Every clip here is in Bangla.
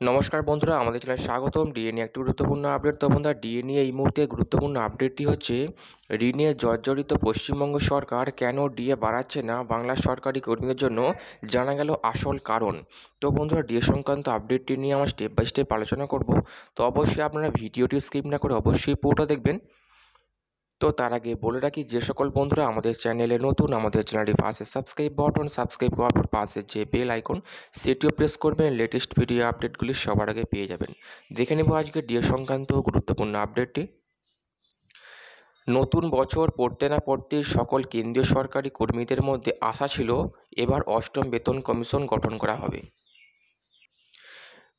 নমস্কার বন্ধুরা, আমাদের চ্যানেলে স্বাগতম। ডিএ নিয়ে একটি গুরুত্বপূর্ণ আপডেট। তো বন্ধুরা, ডিএ নিয়ে এই মুহূর্তে গুরুত্বপূর্ণ আপডেটটি হচ্ছে ঋণে জর্জরিত পশ্চিমবঙ্গ সরকার কেন ডিএ বাড়াচ্ছে না বাংলা সরকারি কর্মীদের জন্য, জানা গেল আসল কারণ। তো বন্ধুরা, ডিএ সংক্রান্ত আপডেটটি নিয়ে আমরা স্টেপ বাই স্টেপ আলোচনা করব। তো অবশ্যই আপনারা ভিডিওটি স্কিপ না করে অবশ্যই পুরোটা দেখবেন। তো তার আগে বলে রাখি, যে সকল বন্ধুরা আমাদের চ্যানেলে নতুন, আমাদের চ্যানেলটি পাশে সাবস্ক্রাইব বাটন, সাবস্ক্রাইব করার পর পাশে যে বেল আইকন সেটিও প্রেস করবেন, লেটেস্ট ভিডিও আপডেটগুলি সবার আগে পেয়ে যাবেন। দেখে নেব আজকে ডিএ সংক্রান্ত গুরুত্বপূর্ণ আপডেটটি। নতুন বছর পড়তে না পড়তেই সকল কেন্দ্রীয় সরকারি কর্মীদের মধ্যে আশা ছিল এবার অষ্টম বেতন কমিশন গঠন করা হবে।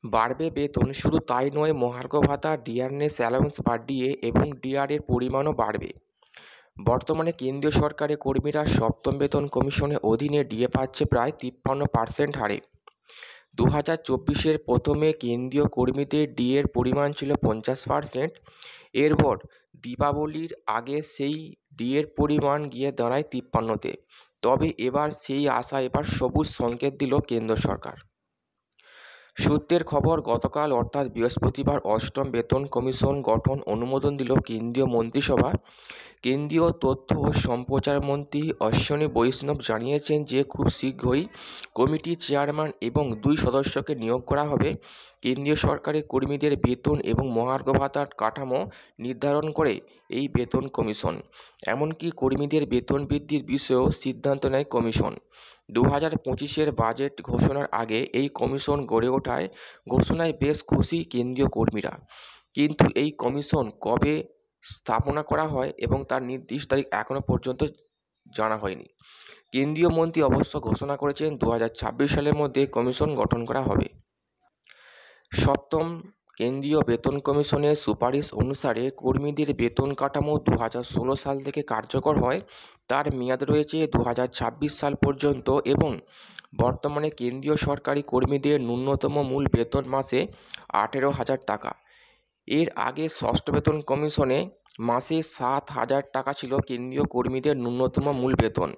বাড়বে বেতন, শুধু তাই নয়, মহার্ঘ ভাতা, ডিয়ারনেস অ্যালাউন্স বাড়িয়ে এবং ডিআরের পরিমাণও বাড়বে। বর্তমানে কেন্দ্রীয় সরকারের কর্মীরা সপ্তম বেতন কমিশনের অধীনে ডিএ পাচ্ছে প্রায় 53% হারে। 2024-এর প্রথমে কেন্দ্রীয় কর্মীদের ডিএর পরিমাণ ছিল 50%। এরপর দীপাবলির আগে সেই ডিএর পরিমাণ গিয়ে দাঁড়ায় 53-তে। তবে এবার সেই আশা এবার সবুজ সংকেত দিল কেন্দ্র সরকার। সূত্রের খবর, গতকাল অর্থাৎ বৃহস্পতিবার অষ্টম বেতন কমিশন গঠন অনুমোদন দিল কেন্দ্রীয় মন্ত্রিসভা। কেন্দ্রীয় তথ্য ও সম্প্রচার মন্ত্রী অশ্বিনী বৈষ্ণব জানিয়েছেন যে খুব শীঘ্রই কমিটি চেয়ারম্যান এবং 2 সদস্যকে নিয়োগ করা হবে। কেন্দ্রীয় সরকারি কর্মীদের বেতন এবং মহার্ঘ ভাতার কাঠামো নির্ধারণ করে এই বেতন কমিশন। এমনকি কর্মীদের বেতন বৃদ্ধির বিষয়েও সিদ্ধান্ত নেয় কমিশন। 2025-এর বাজেট ঘোষণার আগে এই কমিশন গড়ে ওঠায় ঘোষণায় বেশ খুশি কেন্দ্রীয় কর্মীরা। কিন্তু এই কমিশন কবে স্থাপনা করা হয় এবং তার নির্দিষ্ট তারিখ এখনও পর্যন্ত জানা হয়নি। কেন্দ্রীয় মন্ত্রী অবশ্য ঘোষণা করেছেন 2026 সালের মধ্যে কমিশন গঠন করা হবে। সপ্তম কেন্দ্রীয় বেতন কমিশনের সুপারিশ অনুসারে কর্মীদের বেতন কাঠামো 2016 সাল থেকে কার্যকর হয়। তার মেয়াদ রয়েছে 2026 সাল পর্যন্ত এবং বর্তমানে কেন্দ্রীয় সরকারি কর্মীদের ন্যূনতম মূল বেতন মাসে 18,000 টাকা। এর আগে ষষ্ঠ বেতন কমিশনে মাসে 7,000 টাকা ছিল কেন্দ্রীয় কর্মীদের ন্যূনতম মূল বেতন।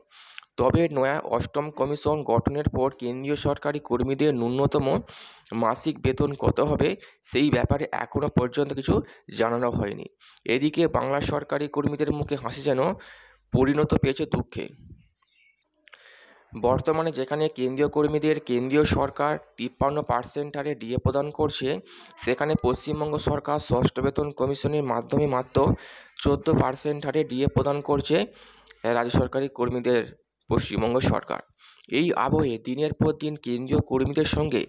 তবে নয়া অষ্টম কমিশন গঠনের পর কেন্দ্রীয় সরকারি কর্মীদের ন্যূনতম মাসিক বেতন কত হবে সেই ব্যাপারে এখনও পর্যন্ত কিছু জানানো হয়নি। এদিকে বাংলা সরকারি কর্মীদের মুখে হাসি যেন পরিণত পেয়েছে দুঃখে। বর্তমানে যেখানে কেন্দ্রীয় কর্মীদের কেন্দ্রীয় সরকার 53% হারে ডিএ প্রদান করছে, সেখানে পশ্চিমবঙ্গ সরকার ষষ্ঠ বেতন কমিশনের মাধ্যমে মাত্র 14% হারে ডিএ প্রদান করছে রাজ্য সরকারি কর্মীদের পশ্চিমবঙ্গ সরকার। এই আবহে দিনের পর দিন কেন্দ্রীয় কর্মীদের সঙ্গে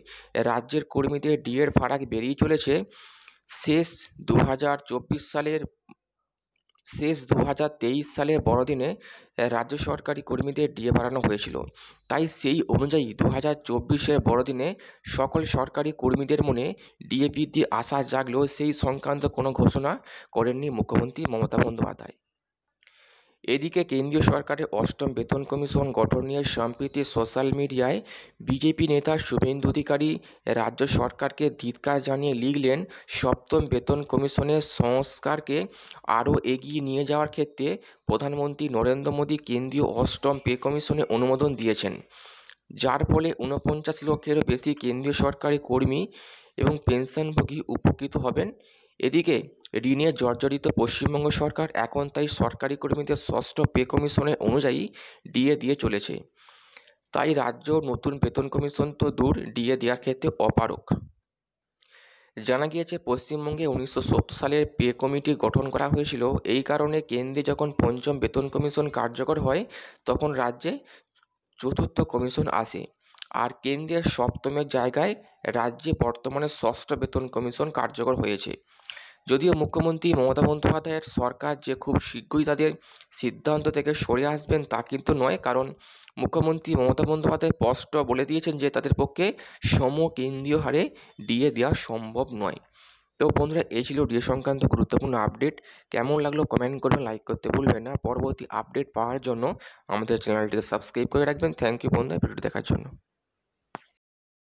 রাজ্যের কর্মীদের ডিএর ফারাক বেড়েই চলেছে। শেষ 2023 সালের বড়দিনে রাজ্য সরকারি কর্মীদের ডিএ বাড়ানো হয়েছিল। তাই সেই অনুযায়ী 2024-এর বড়দিনে সকল সরকারি কর্মীদের মনে ডিএ বৃদ্ধির আশা জাগলেও সেই সংক্রান্ত কোনো ঘোষণা করেননি মুখ্যমন্ত্রী মমতা বন্দ্যোপাধ্যায়। এদিকে কেন্দ্রীয় সরকারের অষ্টম বেতন কমিশন গঠন নিয়ে সম্প্রতি সোশ্যাল মিডিয়ায় বিজেপি নেতা শুভেন্দু অধিকারী রাজ্য সরকারকে ধিক্কার জানিয়ে লিখলেন, সপ্তম বেতন কমিশনের সংস্কারকে আরও এগিয়ে নিয়ে যাওয়ার ক্ষেত্রে প্রধানমন্ত্রী নরেন্দ্র মোদী কেন্দ্রীয় অষ্টম পে কমিশনে অনুমোদন দিয়েছেন, যার ফলে 49 লক্ষেরও বেশি কেন্দ্রীয় সরকারি কর্মী এবং পেনশনভোগী উপকৃত হবেন। এদিকে ঋণে জর্জরিত পশ্চিমবঙ্গ সরকার এখন তাই সরকারি কর্মীদের ষষ্ঠ পে কমিশনের অনুযায়ী ডিএ দিয়ে চলেছে। তাই রাজ্য নতুন বেতন কমিশন তো দূর, ডিএ দেওয়ার ক্ষেত্রে অপারগ। জানা গিয়েছে পশ্চিমবঙ্গে 1970 সালের পে কমিটি গঠন করা হয়েছিল। এই কারণে কেন্দ্রে যখন পঞ্চম বেতন কমিশন কার্যকর হয় তখন রাজ্যে চতুর্থ কমিশন আসে, আর কেন্দ্রের সপ্তমের জায়গায় রাজ্যে বর্তমানে ষষ্ঠ বেতন কমিশন কার্যকর হয়েছে। যদিও মুখ্যমন্ত্রী মমতা বন্দ্যোপাধ্যায়ের সরকার যে খুব শীঘ্রই তাদের সিদ্ধান্ত থেকে সরে আসবেন তা কিন্তু নয়, কারণ মুখ্যমন্ত্রী মমতা বন্দ্যোপাধ্যায় স্পষ্ট বলে দিয়েছেন যে তাদের পক্ষে সম কেন্দ্রীয় হারে ডিএ দেওয়া সম্ভব নয়। তো বন্ধুরা, এই ছিল ডিএ সংক্রান্ত গুরুত্বপূর্ণ আপডেট। কেমন লাগলো কমেন্ট করবেন, লাইক করতে ভুলবেন না। পরবর্তী আপডেট পাওয়ার জন্য আমাদের চ্যানেলটিকে সাবস্ক্রাইব করে রাখবেন। থ্যাংক ইউ বন্ধুরা ভিডিওটি দেখার জন্য।